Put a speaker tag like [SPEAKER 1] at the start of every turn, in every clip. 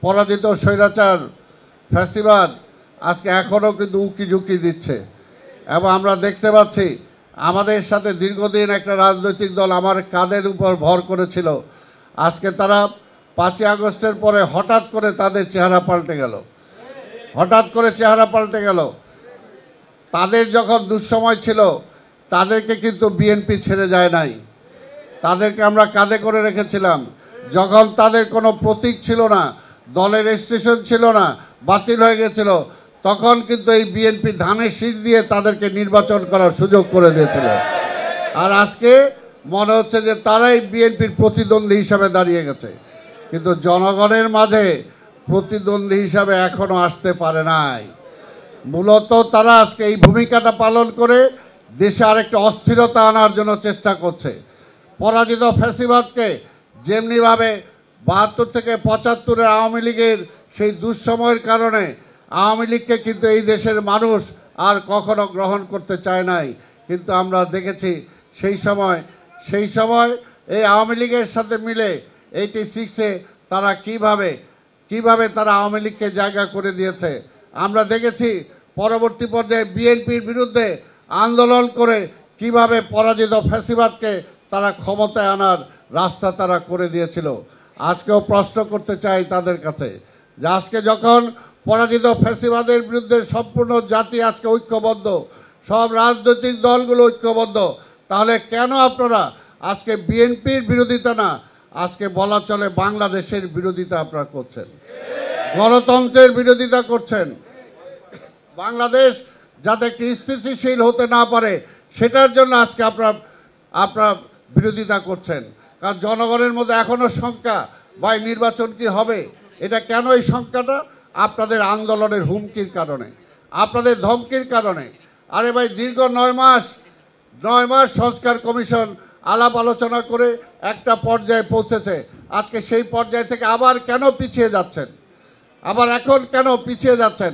[SPEAKER 1] পরাজিত স্বৈরাচার ফ্যাসিবাদ আজকে এখনও কিন্তু উকি ঝুঁকি দিচ্ছে। এবং আমরা দেখতে পাচ্ছি আমাদের সাথে দীর্ঘদিন একটা রাজনৈতিক দল আমার কাঁধের উপর ভর করেছিল, আজকে তারা 5ই আগস্টের পরে হঠাৎ করে তাদের চেহারা পাল্টে গেল, হঠাৎ করে চেহারা পাল্টে গেল। তাদের যখন দুঃসময় ছিল তাদেরকে কিন্তু বিএনপি ছেড়ে যায় নাই, তাদেরকে আমরা কাঁধে করে রেখেছিলাম। যখন তাদের কোনো প্রতীক ছিল না, দলের রেজিস্ট্রেশন ছিল না, বাতিল হয়ে গেছিল, তখন কিন্তু এই বিএনপি ধানের শীষ দিয়ে তাদেরকে নির্বাচন করার সুযোগ করে দিয়েছিল। আর আজকে মনে হচ্ছে যে তারাই বিএনপির প্রতিদ্বন্দ্বী হিসাবে দাঁড়িয়ে গেছে, কিন্তু জনগণের মাঝে প্রতিদ্বন্দ্বী হিসাবে এখনো আসতে পারে নাই। মূলত তারা আজকে এই ভূমিকাটা পালন করে দেশে আরেকটা অস্থিরতা আনার জন্য চেষ্টা করছে। পরাজিত ফ্যাসিবাদকে যেমনিভাবে 72 থেকে 75-এর আওয়ামী লীগের সেই দুঃসময়ের কারণে আওয়ামী লীগকে কিন্তু এই দেশের মানুষ আর কখনো গ্রহণ করতে চায় নাই, কিন্তু আমরা দেখেছি সেই সময় এই আওয়ামী লীগের সাথে মিলে 86-এ তারা কিভাবে তারা আওয়ামী লীগকে জায়গা করে দিয়েছে। আমরা দেখেছি পরবর্তী পর্যায়ে বিএনপির বিরুদ্ধে আন্দোলন করে কিভাবে পরাজিত ফ্যাসিবাদকে তারা ক্ষমতায় আনার রাস্তা তারা করে দিয়েছিল। আজকেও প্রশ্ন করতে চাই তাদের কাছে যে আজকে যখন পরাজিত ফ্যাসিবাদের বিরুদ্ধে সম্পূর্ণ জাতি আজকে ঐক্যবদ্ধ, সব রাজনৈতিক দলগুলো ঐক্যবদ্ধ, তাহলে কেন আপনারা আজকে বিএনপির বিরোধিতা না, আজকে বলা চলে বাংলাদেশের বিরোধিতা আপনারা করছেন, গণতন্ত্রের বিরোধিতা করছেন। বাংলাদেশ যাতে একটি স্থিতিশীল হতে না পারে সেটার জন্য আজকে আপনারা বিরোধিতা করছেন। কারণ জনগণের মধ্যে এখনো শঙ্কা, ভাই নির্বাচন কি হবে? এটা কেন এই শঙ্কাটা? আপনাদের আন্দোলনের হুমকির কারণে, আপনাদের ধমকির কারণে। আরে ভাই দীর্ঘ 9 মাস সংস্কার কমিশন আলাপ আলোচনা করে একটা পর্যায়ে পৌঁছেছে, আজকে সেই পর্যায় থেকে আবার কেন পিছিয়ে যাচ্ছেন? আবার এখন কেন পিছিয়ে যাচ্ছেন?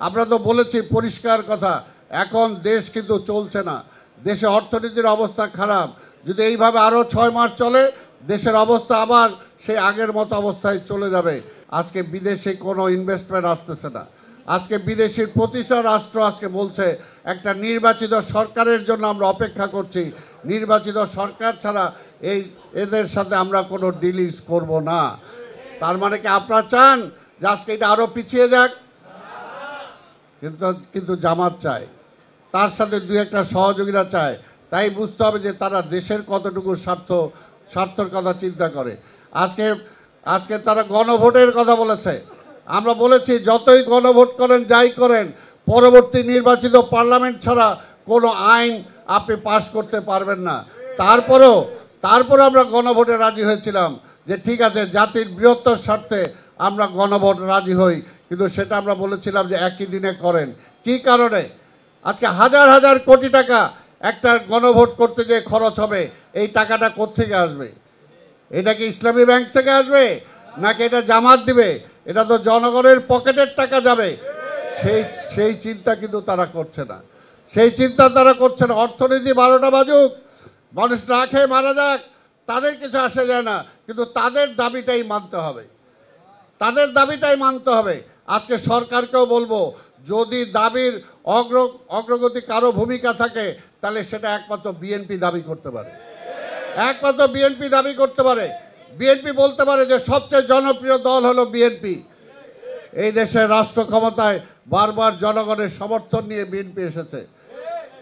[SPEAKER 1] আমরা তো বলেছি পরিষ্কার কথা, এখন দেশ কিন্তু চলছে না, দেশে অর্থনীতির অবস্থা খারাপ। যদি এইভাবে আরো 6 মাস চলে দেশের অবস্থা আবার সেই আগের মতো অবস্থায় চলে যাবে। আজকে বিদেশে কোনো ইনভেস্টমেন্ট আসতেছে না, আজকে বিদেশির প্রতিটা রাষ্ট্র আজকে বলছে একটা নির্বাচিত সরকারের জন্য আমরা অপেক্ষা করছি, নির্বাচিত সরকার ছাড়া এদের সাথে আমরা কোনো ডিলিংস করব না। তার মানে কি আপনারা চান যে আজকে এটা আরো পিছিয়ে যাক? কিন্তু জামাত চায়, তার সাথে 2-একটা সহযোগীরা চায়। তাই বুঝতে হবে যে তারা দেশের কতটুকু স্বার্থের কথা চিন্তা করে। আজকে তারা গণভোটের কথা বলেছে। আমরা বলেছি যতই গণভোট করেন, যাই করেন, পরবর্তী নির্বাচিত পার্লামেন্ট ছাড়া কোনো আইন আপনি পাশ করতে পারবেন না। তারপরেও আমরা গণভোটে রাজি হয়েছিলাম যে ঠিক আছে, জাতির বৃহত্তর স্বার্থে আমরা গণভোট রাজি হই, কিন্তু সেটা আমরা বলেছিলাম যে একই দিনে করেন। কি কারণে? আজকে হাজার হাজার কোটি টাকা একটা গণভোট করতে গিয়ে খরচ হবে, এই টাকাটা কোত্থেকে আসবে? এটা কি ইসলামী ব্যাংক থেকে আসবে নাকি এটা জামাত দিবে? এটা তো জনগণের পকেটের টাকা যাবে। সেই চিন্তা কিন্তু তারা করছে না, অর্থনীতি 12টা বাজুক, মানুষ না খেয়ে মারা যাক, তাদের কিছু আসে যায় না, কিন্তু তাদের দাবিটাই মানতে হবে। আজকে সরকারকেও বলবো, যদি দাবির অগ্রগতি কারো ভূমিকা থাকে তাহলে সেটা একমাত্র বিএনপি দাবি করতে পারে, বিএনপি বলতে পারে যে সবচেয়ে জনপ্রিয় দল হলো বিএনপি। এই দেশের রাষ্ট্র ক্ষমতায় বারবার জনগণের সমর্থন নিয়ে বিএনপি এসেছে,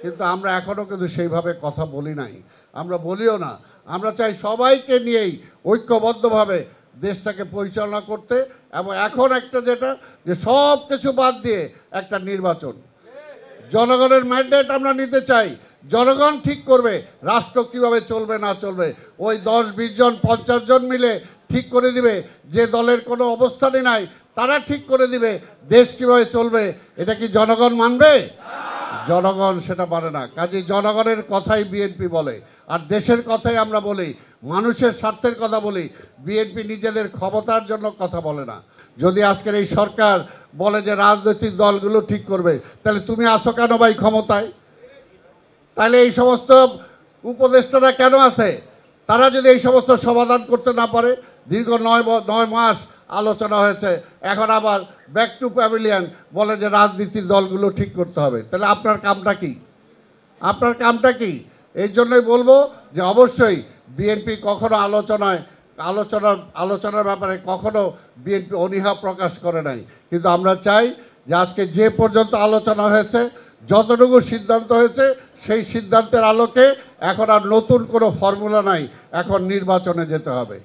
[SPEAKER 1] কিন্তু আমরা এখনো কিন্তু সেইভাবে কথা বলি নাই, আমরা বলিও না। আমরা চাই সবাইকে নিয়েই ঐক্যবদ্ধভাবে দেশটাকে পরিচালনা করতে, এবং এখন একটা যেটা যে সব কিছু বাদ দিয়ে একটা নির্বাচন, জনগণের ম্যান্ডেট আমরা নিতে চাই। জনগণ ঠিক করবে রাষ্ট্র কিভাবে চলবে না চলবে। ওই 10-20 জন 50 জন মিলে ঠিক করে দিবে, যে দলের কোনো অবস্থানই নাই তারা ঠিক করে দিবে দেশ কিভাবে চলবে। এটা কি জনগণ মানবে? জনগণ সেটা মানে না। কাজেই জনগণের কথাই বিএনপি বলে, আর দেশের কথাই আমরা বলি, মানুষের স্বার্থের কথা বলি। বিএনপি নিজেদের ক্ষমতার জন্য কথা বলে না। যদি আজকের এই সরকার বলে যে রাজনৈতিক দলগুলো ঠিক করবে, তাহলে তুমি আসো কেন ভাই ক্ষমতায়? তাহলে এই সমস্ত উপদেষ্টারা কেন আছে? তারা যদি এই সমস্ত সমাধান করতে না পারে, দীর্ঘ 9 মাস আলোচনা হয়েছে, এখন আবার ব্যাক টু প্যাভিলিয়ন বলে যে রাজনীতির দলগুলো ঠিক করতে হবে। তাহলে আপনার কামটা কি? আপনার কামটা কি? এই জন্যই বলবো যে অবশ্যই বিএনপি কখনো আলোচনার ব্যাপারে কখনো বিএনপি অনীহা প্রকাশ করে নাই, কিন্তু আমরা চাই যে আজকে যে পর্যন্ত আলোচনা হয়েছে, যতটুকু সিদ্ধান্ত হয়েছে, সেই সিদ্ধান্তের আলোকে এখন আর নতুন কোনো ফর্মুলা নাই, এখন নির্বাচনে যেতে হবে।